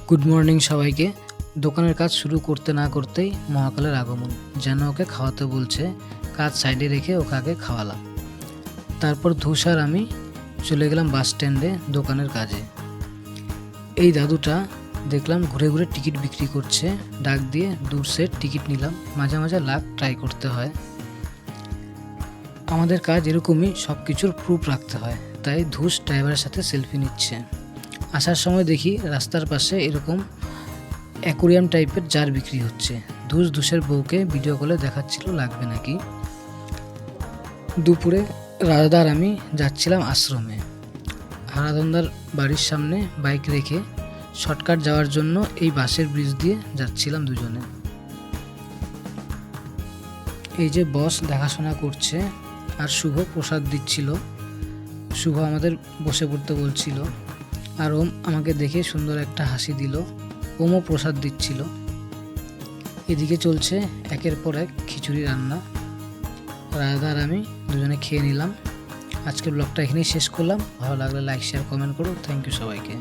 Good morning সবাইকে। দোকানের কাজ শুরু করতে না করতেই মহাকালের আগমন, যেন ওকে খাওয়াতে বলছে। কাজ সাইডে রেখে ওকে আগে খাওয়ালাম। তারপর ধূসার আমি চলে গেলাম বাস স্ট্যান্ডে দোকানের কাজে। এই দাদুটা দেখলাম ঘুরে ঘুরে টিকিট বিক্রি করছে। ডাক দিয়ে দূর সেট টিকিট নিলাম। মাঝে মাঝে লাক ট্রাই করতে হয়। আমাদের কাজ এরকমই, সব কিছুর প্রুফ রাখতে হয়। তাই ধূস ড্রাইভারের সাথে সেলফি নিচ্ছে। আসার সময় দেখি রাস্তার পাশে এরকম অ্যাকোরিয়াম টাইপের জার বিক্রি হচ্ছে। ধূসের বউকে ভিডিও কলে দেখাচ্ছিল লাগবে নাকি। দুপুরে রাধাদার আমি যাচ্ছিলাম আশ্রমে। হারাধনদার বাড়ির সামনে বাইক রেখে শর্টকাট যাওয়ার জন্য এই বাসের ব্রিজ দিয়ে যাচ্ছিলাম দুজনে। এই যে বস দেখাশোনা করছে আর শুভ প্রসাদ দিচ্ছিল। শুভ আমাদের বসে পড়তে বলছিল আর ওম আমাকে দেখে সুন্দর একটা হাসি দিল। ওমও প্রসাদ দিচ্ছিল। এদিকে চলছে একের পর এক খিচুড়ি রান্না। রাধা আর আমি দুজনে খেয়ে নিলাম। আজকের ব্লগটা এখানেই শেষ করলাম। ভালো লাগলে লাইক শেয়ার কমেন্ট করো। থ্যাংক ইউ সবাইকে।